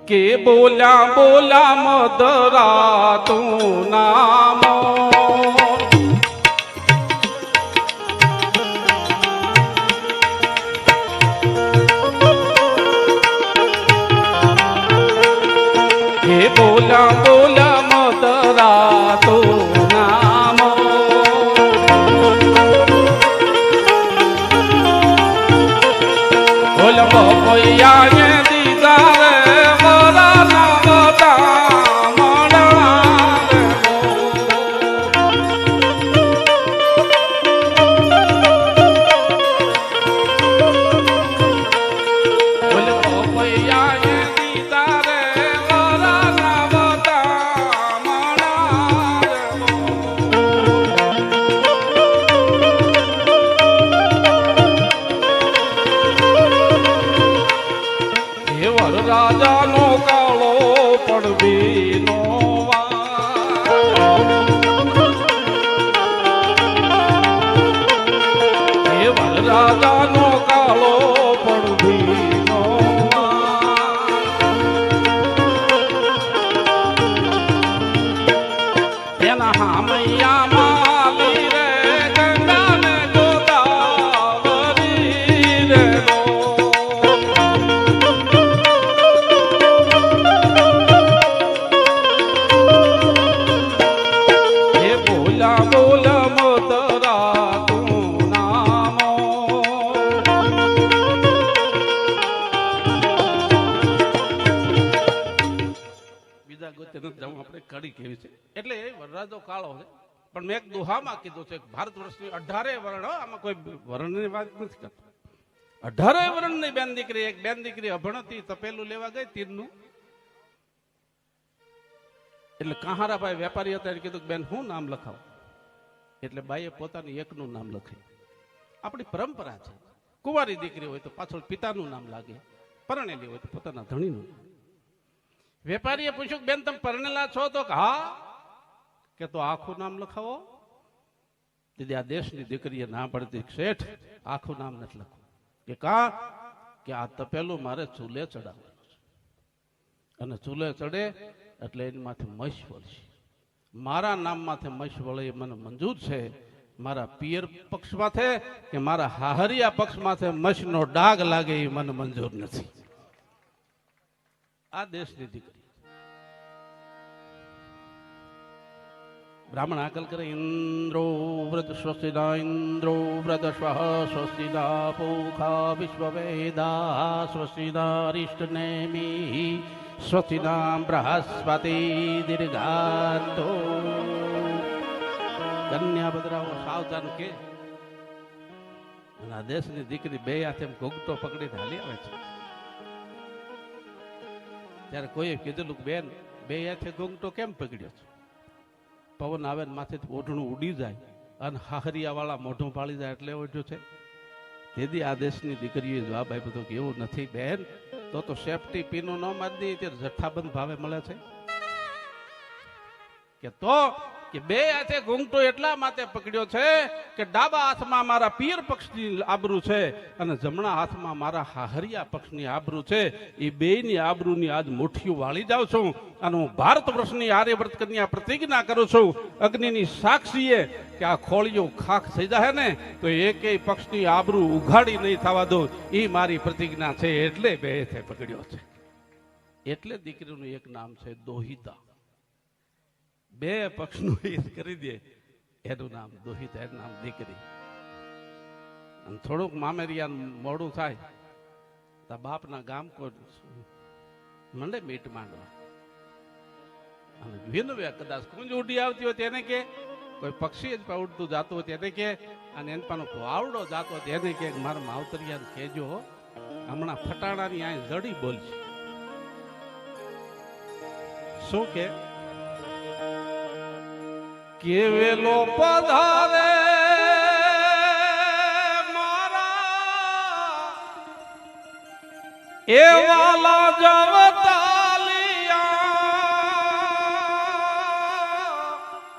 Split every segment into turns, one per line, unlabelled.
કે બોલ્યા બોલ્યા મદરા તું નામો કે બોલ્યા બોલ્યા મદરા તું નામો બોલ બપૈયા દીદા રે મોરા નામતા મળવા બોલ બપૈયા દીદા રે મોરા નામતા મળવા રાજાનો કાળો પડવીનો કેવળ રાજાનો કાળો પડવીનો એના હામૈયા માલી રે ગંગાને ગોદાવરી રે કડી કેવી છે એટલે વરરાજો કાળો છે પણ મેં એક દુહામાં કીધું છે ભારત વર્ષની 18 વર્ણ આમાં કોઈ વર્ણની વાત નથી કરતો 18 વર્ણની બેન દીકરી એક બેન દીકરી અભણતી તપેલું લેવા ગઈ તીરનું એટલે કહારાભાઈ વેપારી હતા કીધું બેન હું નામ લખાવ એટલે બાઈએ પોતાની એકનું નામ લખાયું આપણી પરંપરા છે કુંવારી દીકરી હોય તો પાછળ પિતાનું નામ લાગે પરણેલી હોય તો પોતાના ધણીનું વેપારીએ પૂછ્યું બેન તમે પરણેલા છો તો હા કે તો આખું નામ લખાવો દીદી આ દેશની દીકરીએ ના પડતી શેઠ આખું નામ નથી લખવું કે કા કે આ તપેલું મારે ચૂલે ચડાવવાનું છે અને ચૂલે ચડે એટલે એની માથે મશ વળશે મારા નામ માથે મશ વળે એ મને મંજૂર છે મારા પિયર પક્ષ માથે કે મારા હાહરિયા પક્ષ માથે મશનો ડાઘ લાગે એ મને મંજૂર નથી આ દેશની દીકરી બ્રાહ્મણ આકલ કરે ઇન્દ્રો વ્રત સ્વસ્તિના ઇન્દ્રો વ્રત સ્વસ્તિના પૂખા વિશ્વવેદા સ્વસ્તિના અરિષ્ટનેમી સ્વસ્તિના બૃહસ્પતિ દીર્ઘાંતો કન્યા બદરાઓ સાવધાન કે અને આ દેશની દીકરી બે હાથે ઘૂંઘટો પકડીને હાલી આવે છે ત્યારે કોઈએ કીધેલું બેન બે હાથે ઘૂંઘટો કેમ પકડ્યો છે પવન આવે ને માથેથી ઓઢણું ઉડી જાય અને હાહરિયા વાળા મોઢું પાળી જાય એટલે ઓઢ્યું છે તેથી આ દેશની દીકરીએ જવાબ આપ્યો હતો કે એવું નથી બેન તો સેફટી પીનું ન મારી દે ત્યારે જથ્થાબંધ ભાવે મળે છે કે તો કે બે હાથે ઘૂંઘટો એટલા માટે પકડ્યો છે કે ડાબા હાથમાં મારા પિયર પક્ષની આબરૂ છે અને જમણા હાથમાં મારા હાહરિયા પક્ષની આબરૂ છે એ બેયની આબરૂની આજ મુઠ્ઠીઓ વાળી જાઉં છું અને હું ભારત વર્ષની આર્યવ્રત કન્યા પ્રતિજ્ઞા કરું છું અગ્નિની સાક્ષીએ કે આ ખોળીઓ ખાખ થઈ જાય ને તો એકેય પક્ષની આબરૂ ઉઘાડી નહીં થવા દો એ મારી પ્રતિજ્ઞા છે એટલે બે હાથે પકડ્યો છે એટલે દીકરીનું એક નામ છે દોહિતા બે પક્ષનું હિત કરી દે એનું નામ દોહિતા એનું નામ દીકરી અને થોડુંક મામેરિયા મોડું થાય તો બાપના ગામ મંડે મીટ માંડવા અને વિનવે કદાચ કુંજ ઉડી આવતી હોય તેને કે કોઈ પક્ષી જ ઉડતું જાતું હોય તેને કે અને એન પાનો વાવડો જાતો હોય તેને કે મારા માવતરિયાને કહેજો હમણાં ફટાણાની આ જડી બોલશે શું કે કેવેલો પધારે મારા એ વાલા જવતાલિયા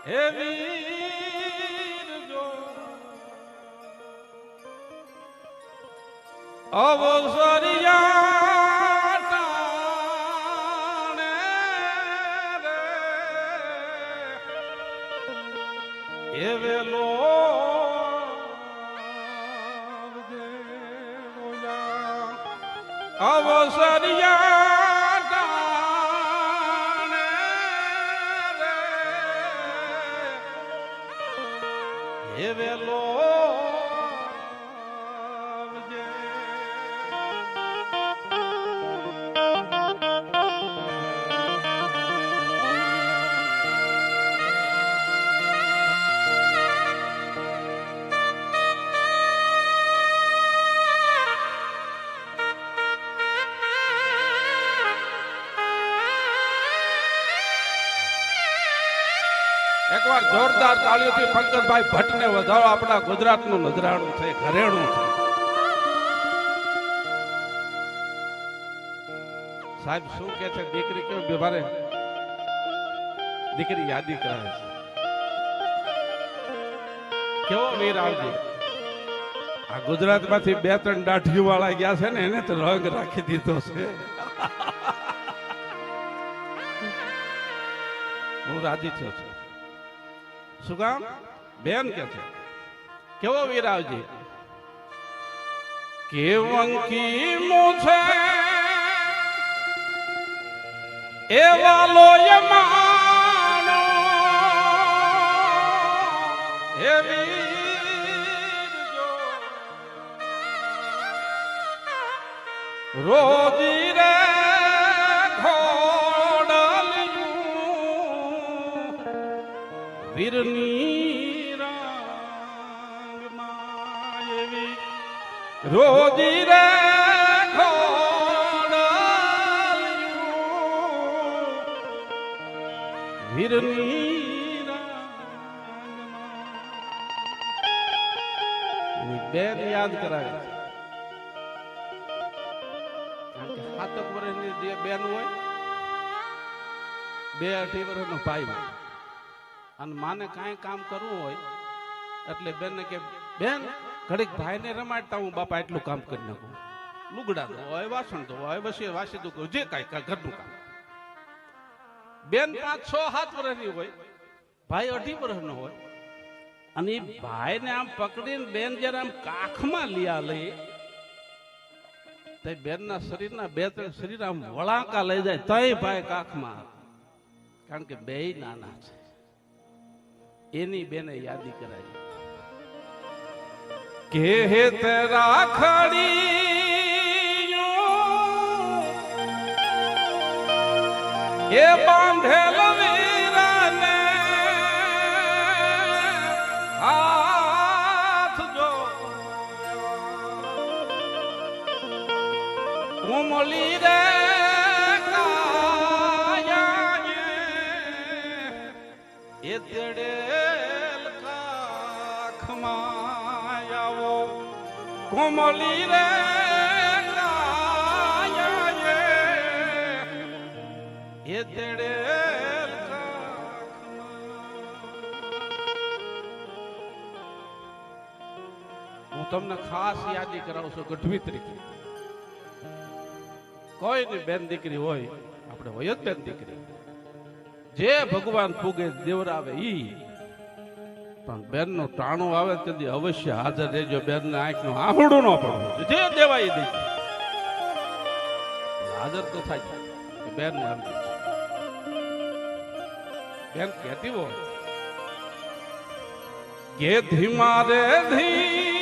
હે વીર જો અવસરિયા અવસરિયા ટાણે રે હે વેલો એકવાર જોરદાર તાળીઓથી પંકજભાઈ ભટ્ટને વધારો. આપણા ગુજરાતનું નજરાણું છે, ઘરેણું છે. સાહેબ શું કે છે? દીકરી કેવું વ્યવહારે? દીકરી યાદી કરાવે છે. કેવો વીર આવજે. આ ગુજરાતમાંથી 2-3 દાઢીઓ વાળા ગયા છે ને, એને તો રંગ રાખી દીધો છે. હું રાજી થયો છું. શું કામ? બેન કે છે કેવો વીર આવજે. કેવંકી મુછે એવા લોય માનો હે વીર જો રોજી રે વીરની રાંગમાં એવી રોજી રે વીરની રાંગમાં બેન યાદ કરાવે. કારણ કે 7 વર્ષની જે બેન હોય, 2-2.5 વર્ષનો ભાઈ હોય, અને માને કાંઈ કામ કરવું હોય એટલે બેનને કે બેન ઘડીક ભાઈને રમાડતા હું બાપા એટલું કામ કરી નાખું. લુગડા ધોવાય, વાસણ ધોવાય, બસ વાસી દુખો, જે કાંઈ ઘરનું કામ. બેન 5-6-7 વર્ષની હોય, ભાઈ 2.5 વર્ષનો હોય, અને એ ભાઈને આમ પકડીને બેન જયારે આમ કાખમાં લિયા લઈ તો બેનના શરીરના 2-3 શરીર આમ વળાંકા લઈ જાય તોય ભાઈ કાખમાં. કારણ કે બે નાના છે. એની બેને યાદી કરાવી કે હે તેરા ખડી એ બાંધેલ વીરાને હાથ જો કોમલી રે કાયા એ તેડે કોમલી રે એ તેડે. હું તમને ખાસ યાદી કરાવું છું ગઢવી તરીકે. કોઈની બેન દીકરી હોય, આપણે હોય જ બેન દીકરી, જે ભગવાન પૂગે દેવરાવે ઈ. પણ બેન નું ટાણું આવે તેથી અવશ્ય હાજર રહેજો. બેન ને આંખ નું આહુડું ન પડવું, જે દેવાય દે હાજર તો થાય. બેન નામ બેન કહેતી હોય કે ધીમા રે ધીમા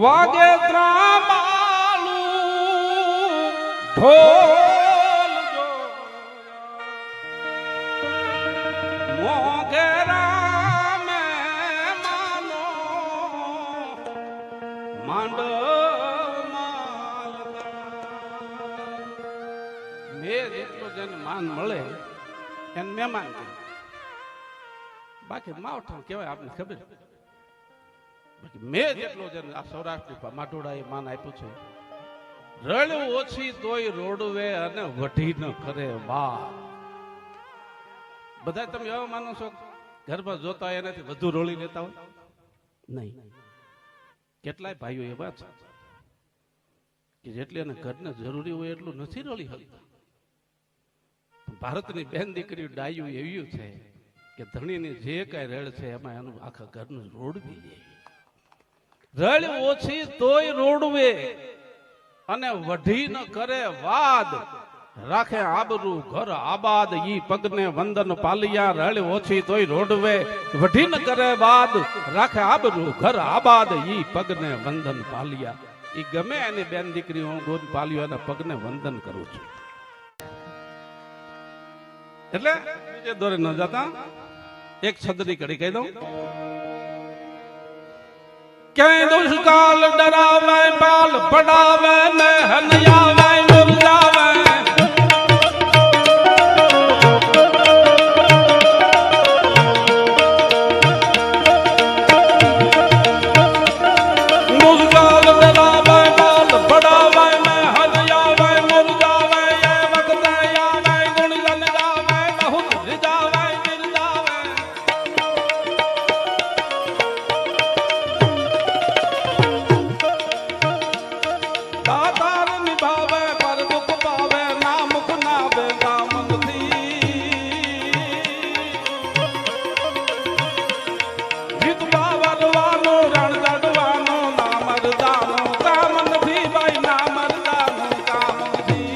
વાગે ત્રામાલું ઢોલ જો મોગેરા મે માનો માંડ મેં જેટલો જેને માન મળે એને મહેમાન કહે. બાકી માવઠા કહેવાય આપને ખબર. બાકી મેં જેટલો જેને આ સૌરાષ્ટ્ર માટોડા એ માન આપ્યું છે. રળ્યું ઓછી તોય રોડવે અને વઢી ન કરે વાહ. બધા તમે એવા માનો છો ઘરમાં જોતા એનાથી વધુ રોળી લેતા હોય? નહીં. કેટલાય ભાઈઓ એવા છે કે જેટલી એને ઘરને જરૂરી હોય એટલું નથી રોળી શકતા. ભારતની બેન દીકરી ડાયું એવું છે કે ધણીની જે કઈ રેડ છે એમાં એનું આખા ઘરનું રોડવી લે. રળ ઓછી તોય રોડવે અને વઢી ન કરે વાદ રાખે આબરૂ ઘર આબાદ ઈ પગને વંદન પાલિયા રળ ઓછી તોય રોડવે વઢી ન કરે વાદ રાખે આબરૂ ઘર આબાદ ઈ પગને વંદન પાલિયા. ઈ ગમે એની બેન દીકરી હું ગોદ પાલ્યો એના પગને વંદન કરું છું. એટલે બીજે દોરે ન જતા એક છદરી કડી કહી દઉં. ક્યાંય દુષ્કાલ ડરાવે પાલ પડાવે ને હનિયાવે મુરઝાવે દુષ્કાલ ડરાવે પાલ પડાવે ને હનિયાવે મુરઝાવે એ વખતે આવે ગુણ ગન ગાવે બહુ રીજાવે બિરજાવે દાતાર નિભાવે પર દુઃખ પાવે ના મુખ ના બે કામનથી જીત બાવરવાનું રણ જડવાનું ના મરદાનું કામ નથી ભાઈ ના મરદાનું કામ નથી.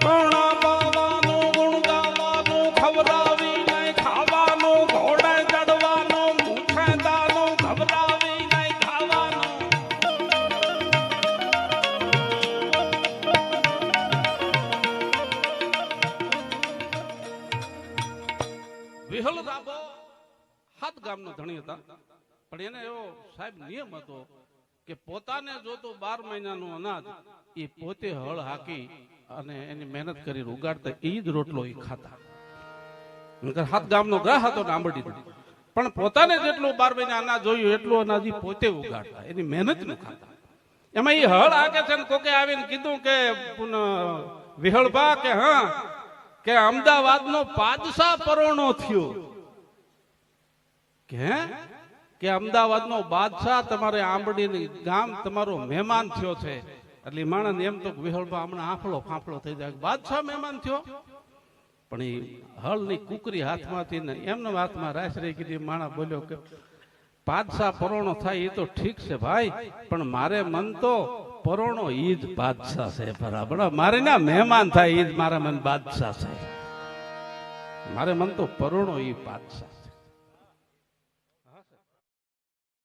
ગોણા પાવાનું ગુણ ગાવાનું ખવડાવી નહીં ખાવાનું ઘોડે ચડવાનું મુખે દાનું ખવડાવી નહીં ખાવાનું. વિહલ રાબો હાથ ગામનો ધણી હતા, પણ એને એવો સાહેબ નિયમ હતો કે પોતાને જોતું 12 મહિનાનું અનાજ એ પોતે હળ હાકી અને એની મહેનત કરી ઉગાડતા એ જ રોટલો એ ખાતા. હાથ ગામનો ગ્રાહ હતો ને આંબડી, પણ પોતાને જેટલું 12 મહિના અનાજ જોયું એટલું અનાજ ઈ પોતે ઉગાડતા, એની મહેનત નું ખાતા. એમાં એ હળ હાકે છે ને કોકે આવીને કીધું કે વિહળભા કે હા કે અમદાવાદનો પાદશાહ પરોણો થયો કે અમદાવાદનો બાદશાહ તમારે આંબડી ગામ તમારો મહેમાન થયો છે. એટલે માણસ એમ તો વિહળભા હમણાં આફળો ફાંફળો થઈ જાય, બાદશાહ મહેમાન થયો. પણ એ હળની કુકરી હાથમાંથી ને એમને હાથમાં રાસ રહી કીધી. માણસ બોલ્યો કે બાદશાહ પરોણો થાય એ તો ઠીક છે ભાઈ, પણ મારે મન તો પરોણો ઈ જ બાદશાહ છે બરાબર. મારે ના મહેમાન થાય ઈ જ મારા મન બાદશાહ છે. મારે મન તો પરોણો ઈ બાદશાહ.